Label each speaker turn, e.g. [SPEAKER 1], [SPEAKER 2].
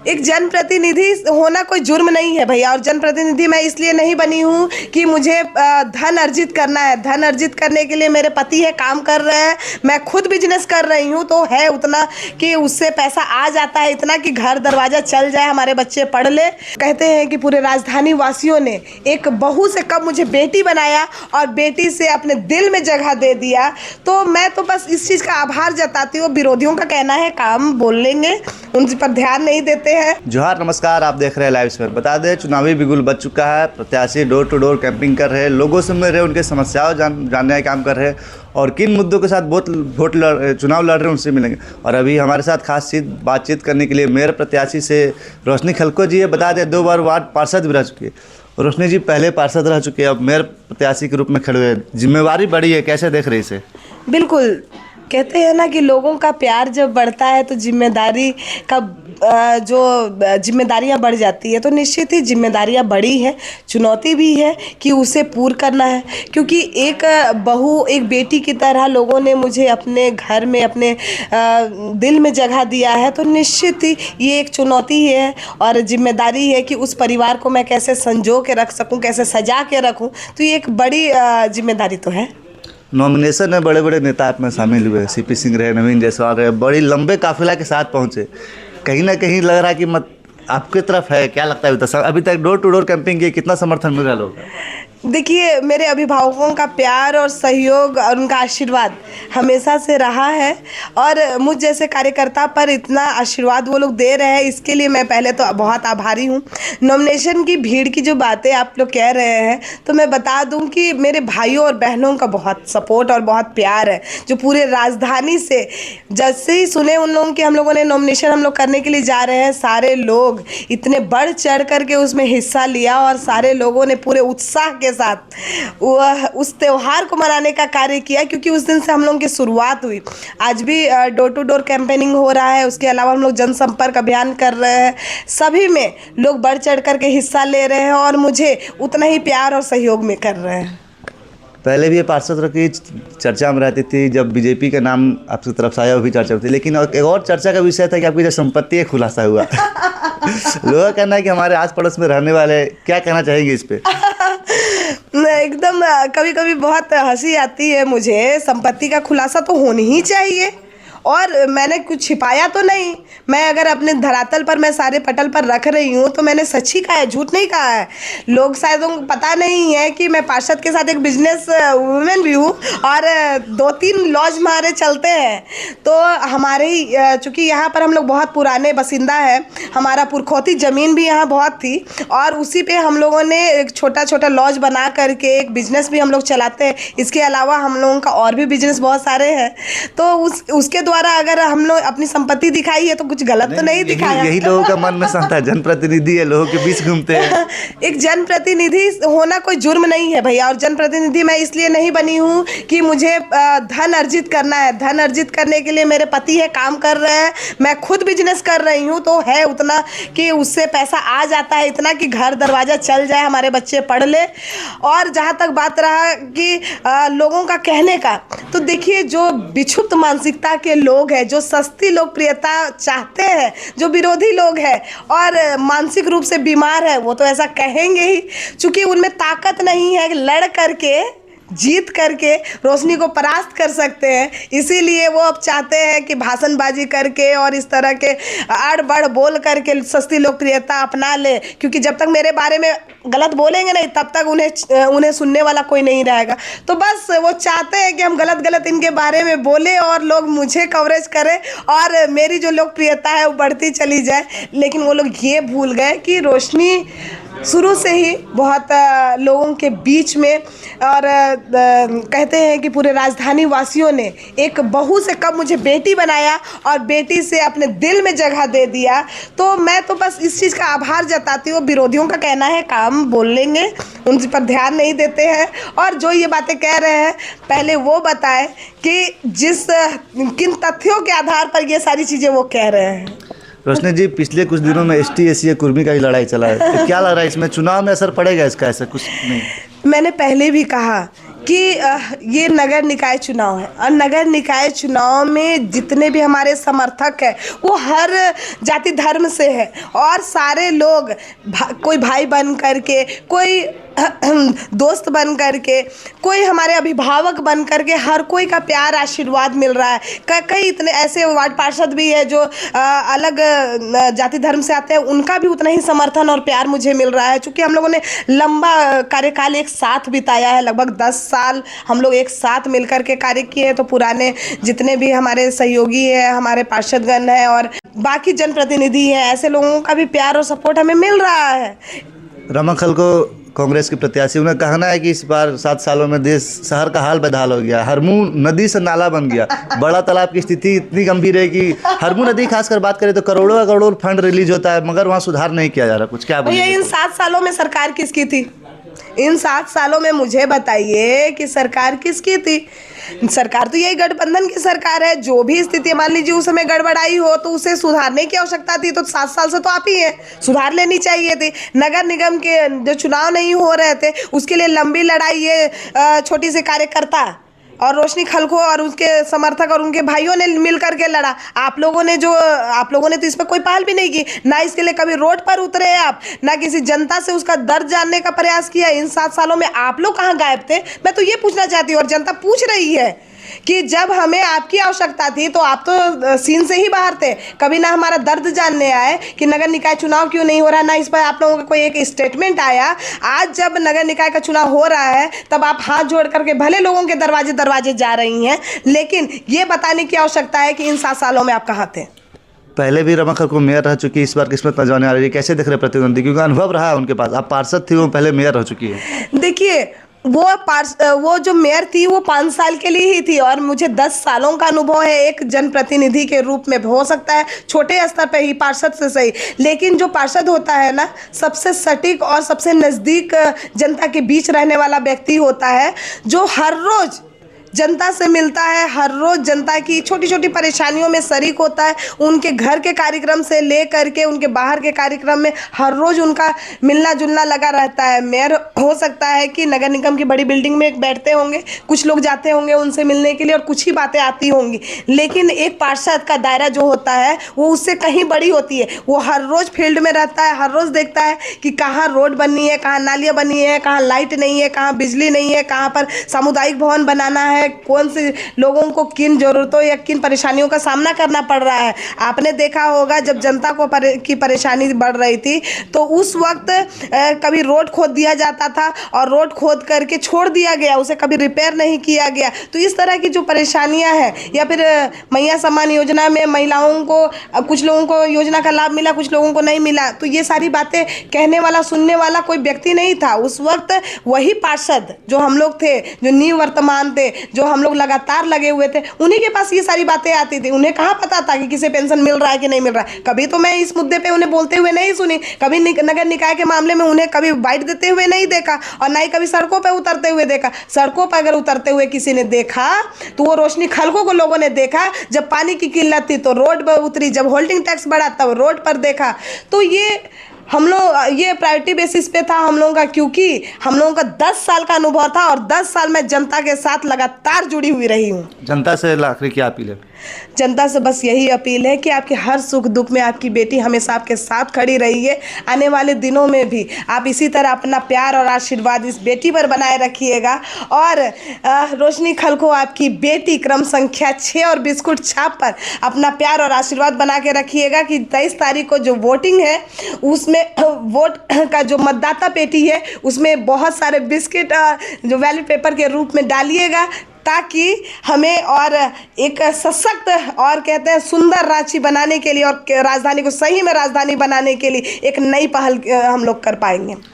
[SPEAKER 1] एक जनप्रतिनिधि होना कोई जुर्म नहीं है भैया। और जनप्रतिनिधि मैं इसलिए नहीं बनी हूँ कि मुझे धन अर्जित करना है। धन अर्जित करने के लिए मेरे पति है, काम कर रहे हैं, मैं खुद बिजनेस कर रही हूँ, तो है उतना कि उससे पैसा आ जाता है, इतना कि घर दरवाजा चल जाए, हमारे बच्चे पढ़ ले। कहते हैं कि पूरे राजधानी वासियों ने एक बहू से कब मुझे बेटी बनाया और बेटी से अपने दिल में जगह दे दिया। तो मैं तो बस इस चीज़ का आभार जताती हूँ। विरोधियों का कहना है काम बोल लेंगे, उन पर ध्यान नहीं देते हैं।
[SPEAKER 2] जोहार, नमस्कार, आप देख रहे हैं लाइव स्क्वायर। बता दें, चुनावी बिगुल बज चुका है। प्रत्याशी डोर टू डोर कैंपिंग कर रहे हैं, लोगों से मिल रहे, उनके समस्याओं जानने का काम कर रहे हैं और किन मुद्दों के साथ चुनाव लड़ रहे हैं उनसे मिलेंगे। और अभी हमारे साथ खास बातचीत करने के लिए मेयर प्रत्याशी से रोशनी खलको जी है। बता दें, 2 बार वार्ड पार्षद भी रह चुकी है। रोशनी जी पहले पार्षद रह चुके हैं, अब मेयर प्रत्याशी के रूप में खड़े हुए हैं, जिम्मेवारी बड़ी है, कैसे देख रहे इसे?
[SPEAKER 1] बिल्कुल, कहते हैं ना कि लोगों का प्यार जब बढ़ता है तो जिम्मेदारी का जो जिम्मेदारियां बढ़ जाती है, तो निश्चित ही जिम्मेदारियां बड़ी है, चुनौती भी है कि उसे पूर्ण करना है। क्योंकि एक बहू, एक बेटी की तरह लोगों ने मुझे अपने घर में, अपने दिल में जगह दिया है, तो निश्चित ही ये एक चुनौती है और जिम्मेदारी है कि उस परिवार को मैं कैसे संजो के रख सकूं, कैसे सजा के रखूं। तो ये एक बड़ी जिम्मेदारी तो है।
[SPEAKER 2] नॉमिनेशन में बड़े बड़े नेता में शामिल हुए, सीपी सिंह रहे, नवीन जायसवाल रहे, बड़ी लंबे काफिला के साथ पहुंचे। कहीं ना कहीं लग रहा है कि आपकी तरफ है, क्या लगता है अभी तक डोर टू डोर कैंपिंग के कितना समर्थन मिल रहा है लोगों का?
[SPEAKER 1] देखिए, मेरे अभिभावकों का प्यार और सहयोग और उनका आशीर्वाद हमेशा से रहा है और मुझ जैसे कार्यकर्ता पर इतना आशीर्वाद वो लोग दे रहे हैं, इसके लिए मैं पहले तो बहुत आभारी हूँ। नॉमिनेशन की भीड़ की जो बातें आप लोग कह रहे हैं, तो मैं बता दूं कि मेरे भाइयों और बहनों का बहुत सपोर्ट और बहुत प्यार है, जो पूरे राजधानी से जैसे ही सुने उन लोगों की हम लोगों ने नॉमिनेशन हम लोग करने के लिए जा रहे हैं, सारे लोग इतने बढ़ चढ़ करके उसमें हिस्सा लिया और सारे लोगों ने पूरे उत्साह के साथ वह उस त्योहार को मनाने का कार्य किया। क्योंकि उस दिन से हम लोगों की शुरुआत हुई। आज भी डोर टू डोर कैंपेनिंग हो रहा है, उसके अलावा हम लोग जनसंपर्क अभियान कर रहे हैं, सभी में लोग बढ़ चढ़ करके हिस्सा ले रहे हैं और मुझे उतना ही प्यार और सहयोग में कर रहे हैं।
[SPEAKER 2] पहले भी ये पार्षद की चर्चा में रहती थी, जब बीजेपी का नाम आपकी तरफ से आया वो भी चर्चा होती, लेकिन एक और चर्चा का विषय था कि आपकी जो संपत्ति है खुलासा हुआ। लोगों का कहना है कि हमारे आस पड़ोस में रहने वाले, क्या कहना चाहेंगे इस पे?
[SPEAKER 1] एकदम कभी कभी बहुत हंसी आती है मुझे। संपत्ति का खुलासा तो होनी ही चाहिए और मैंने कुछ छिपाया तो नहीं। मैं अगर अपने धरातल पर, मैं सारे पटल पर रख रही हूँ तो मैंने सच ही कहा है, झूठ नहीं कहा है। लोग शायद उनको पता नहीं है कि मैं पार्षद के साथ एक बिजनेस वुमेन भी हूँ और 2-3 लॉज हमारे चलते हैं। तो हमारे ही चूँकि यहाँ पर हम लोग बहुत पुराने बसिंदा है, हमारा पुरखौती ज़मीन भी यहाँ बहुत थी और उसी पे हम लोगों ने एक छोटा छोटा लॉज बना करके एक बिजनेस भी हम लोग चलाते हैं। इसके अलावा हम लोगों का और भी बिजनेस बहुत सारे हैं। तो उसके द्वारा अगर हम लोग अपनी संपत्ति दिखाई है तो कुछ गलत तो नहीं दिखाया।
[SPEAKER 2] यही लोगों का मन में संता है, जनप्रतिनिधि है, लोगों के बीच घूमते हैं।
[SPEAKER 1] एक जनप्रतिनिधि होना कोई जुर्म नहीं है भैया। और जनप्रतिनिधि मैं इसलिए नहीं बनी हूँ कि मुझे धन अर्जित करना है। धन अर्जित करने के लिए मेरे पति है, काम कर रहे हैं, मैं खुद बिजनेस कर रही हूँ, तो है उतना कि उससे पैसा आ जाता है, इतना कि घर दरवाजा चल जाए, हमारे बच्चे पढ़ ले। और जहाँ तक बात रहा कि लोगों का कहने का, तो देखिए, जो विक्षुब्ध मानसिकता के लोग हैं, जो सस्ती लोकप्रियता चाहते हैं, जो विरोधी लोग हैं और मानसिक रूप से बीमार है, वो तो ऐसा कहेंगे ही। चूंकि उनमें ताकत नहीं है लड़ करके, जीत करके रोशनी को परास्त कर सकते हैं, इसीलिए वो अब चाहते हैं कि भाषणबाजी करके और इस तरह के आड़ बढ़ बोल करके सस्ती लोकप्रियता अपना ले। क्योंकि जब तक मेरे बारे में गलत बोलेंगे नहीं, तब तक उन्हें सुनने वाला कोई नहीं रहेगा। तो बस वो चाहते हैं कि हम गलत गलत इनके बारे में बोले और लोग मुझे कवरेज करें और मेरी जो लोकप्रियता है वो बढ़ती चली जाए। लेकिन वो लोग ये भूल गए कि रोशनी शुरू से ही बहुत लोगों के बीच में और कहते हैं कि पूरे राजधानी वासियों ने एक बहू से कब मुझे बेटी बनाया और बेटी से अपने दिल में जगह दे दिया। तो मैं तो बस इस चीज़ का आभार जताती हूँ। विरोधियों का कहना है काम बोल लेंगे, उन पर ध्यान नहीं देते हैं और जो ये बातें कह रहे हैं पहले वो बताएं कि किन तथ्यों के आधार पर ये सारी चीज़ें वो कह रहे हैं।
[SPEAKER 2] रोशनी जी, पिछले कुछ दिनों में ST/SC कुर्मी का ही लड़ाई चला है, तो क्या लग रहा है इसमें चुनाव में असर पड़ेगा इसका? ऐसा कुछ नहीं।
[SPEAKER 1] मैंने पहले भी कहा कि ये नगर निकाय चुनाव है और नगर निकाय चुनाव में जितने भी हमारे समर्थक हैं वो हर जाति धर्म से है और सारे लोग कोई भाई बन करके, कोई दोस्त बन करके, कोई हमारे अभिभावक बन करके, हर कोई का प्यार आशीर्वाद मिल रहा है। कई इतने ऐसे वार्ड पार्षद भी है जो अलग जाति धर्म से आते हैं, उनका भी उतना ही समर्थन और प्यार मुझे मिल रहा है। चूँकि हम लोगों ने लंबा कार्यकाल एक साथ बिताया है, लगभग 10 साल हम लोग एक साथ मिलकर के कार्य किए हैं। तो पुराने जितने भी हमारे सहयोगी हैं, हमारे पार्षदगण हैं और बाकी जनप्रतिनिधि हैं, ऐसे लोगों का भी प्यार और सपोर्ट हमें मिल रहा है।
[SPEAKER 2] रमाखल को कांग्रेस के प्रत्याशी, उन्हें कहना है कि इस बार 7 सालों में देश शहर का हाल बेहाल हो गया, हरमू नदी से नाला बन गया, बड़ा तालाब की स्थिति इतनी गंभीर है कि हरमू नदी खासकर बात करें तो करोड़ों करोड़ फंड रिलीज होता है मगर वहाँ सुधार नहीं किया जा रहा। कुछ क्या
[SPEAKER 1] भैया इन 7 सालों में सरकार किसकी थी? इन 7 सालों में मुझे बताइए कि सरकार किसकी थी? सरकार तो यही गठबंधन की सरकार है। जो भी स्थिति मान लीजिए उस समय गड़बड़ाई हो तो उसे सुधारने की आवश्यकता थी, तो 7 साल से तो आप ही हैं, सुधार लेनी चाहिए थी। नगर निगम के जो चुनाव नहीं हो रहे थे उसके लिए लंबी लड़ाई ये छोटी सी कार्यकर्ता और रोशनी खलको और उसके समर्थक और उनके भाइयों ने मिल करके लड़ा। आप लोगों ने तो इस पर कोई पहल भी नहीं की, ना इसके लिए कभी रोड पर उतरे आप, ना किसी जनता से उसका दर्द जानने का प्रयास किया। इन 7 सालों में आप लोग कहाँ गायब थे? मैं तो ये पूछना चाहती हूँ और जनता पूछ रही है कि जब हमें आपकी आवश्यकता थी तो आप तो सीन से ही बाहर थे। कभी ना हमारा दर्द जानने आए कि नगर निकाय चुनाव क्यों नहीं हो रहा, ना इस पर आप लोगों का कोई एक स्टेटमेंट आया। आज जब नगर निकाय का चुनाव हो रहा है तब आप हाथ जोड़ करके भले लोगों के दरवाजे जा रही हैं, लेकिन ये बताने की आवश्यकता है कि इन 7 सालों में आप कहाँ थे।
[SPEAKER 2] पहले भी रमाखल को मेयर रह चुकी है, इस बार किस्मत नजर आ रही है, कैसे देख रहे प्रतिद्वंदी? क्योंकि अनुभव रहा है उनके पास, आप पार्षद थी, वो पहले मेयर रह चुकी है।
[SPEAKER 1] देखिए वो जो मेयर थी वो 5 साल के लिए ही थी और मुझे 10 सालों का अनुभव है एक जनप्रतिनिधि के रूप में। हो सकता है छोटे स्तर पे ही पार्षद से सही, लेकिन जो पार्षद होता है ना, सबसे सटीक और सबसे नज़दीक जनता के बीच रहने वाला व्यक्ति होता है, जो हर रोज़ जनता से मिलता है, हर रोज़ जनता की छोटी छोटी परेशानियों में शरीक होता है। उनके घर के कार्यक्रम से ले करके उनके बाहर के कार्यक्रम में हर रोज़ उनका मिलना जुलना लगा रहता है। मेयर हो सकता है कि नगर निगम की बड़ी बिल्डिंग में एक बैठते होंगे, कुछ लोग जाते होंगे उनसे मिलने के लिए और कुछ ही बातें आती होंगी, लेकिन एक पार्षद का दायरा जो होता है वो उससे कहीं बड़ी होती है। वो हर रोज़ फील्ड में रहता है, हर रोज़ देखता है कि कहाँ रोड बननी है, कहाँ नालियाँ बनी है, कहाँ लाइट नहीं है, कहाँ बिजली नहीं है, कहाँ पर सामुदायिक भवन बनाना है, कौन से लोगों को किन ज़रूरतों या किन परेशानियों का सामना करना पड़ रहा है। आपने देखा होगा जब जनता को की परेशानी बढ़ रही थी तो उस वक्त कभी रोड खोद दिया जाता था और रोड खोद करके छोड़ दिया गया, उसे कभी रिपेयर नहीं किया गया। तो इस तरह की जो परेशानियां हैं, या फिर मैया सम्मान योजना में महिलाओं को, कुछ लोगों को योजना का लाभ मिला, कुछ लोगों को नहीं मिला, तो ये सारी बातें कहने वाला सुनने वाला कोई व्यक्ति नहीं था उस वक्त। वही पार्षद जो हम लोग थे, जो निवर्तमान थे, जो हम लोग लगातार लगे हुए थे, उन्हीं के पास ये सारी बातें आती थी। उन्हें कहाँ पता था कि किसे पेंशन मिल रहा है कि नहीं मिल रहा है। कभी तो मैं इस मुद्दे पे उन्हें बोलते हुए नहीं सुनी, कभी नगर निकाय के मामले में उन्हें कभी बाइट देते हुए नहीं देखा और ना ही कभी सड़कों पर उतरते हुए देखा। सड़कों पर अगर उतरते हुए किसी ने देखा तो वो रोशनी खलको को लोगों ने देखा। जब पानी की किल्लत थी तो रोड पर उतरी, जब होल्डिंग टैक्स बढ़ा तब रोड पर देखा। तो ये हम लोग ये प्रायोरिटी बेसिस पे था हम लोगों का, क्योंकि हम लोगों का 10 साल का अनुभव था और 10 साल में जनता के साथ लगातार जुड़ी हुई रही हूँ।
[SPEAKER 2] जनता से आखिरी क्या अपील है?
[SPEAKER 1] जनता से बस यही अपील है कि आपके हर सुख दुख में आपकी बेटी हमेशा आपके साथ खड़ी रही है। आने वाले दिनों में भी आप इसी तरह अपना प्यार और आशीर्वाद इस बेटी पर बनाए रखिएगा। और रोशनी खलको आपकी बेटी क्रम संख्या 6 और बिस्कुट छाप पर अपना प्यार और आशीर्वाद बना के रखिएगा कि 23 तारीख को जो वोटिंग है उसमें वोट का जो मतदाता पेटी है उसमें बहुत सारे बिस्किट जो बैलेट पेपर के रूप में डालिएगा, ताकि हमें और एक सशक्त और कहते हैं सुंदर रांची बनाने के लिए और राजधानी को सही में राजधानी बनाने के लिए एक नई पहल हम लोग कर पाएंगे।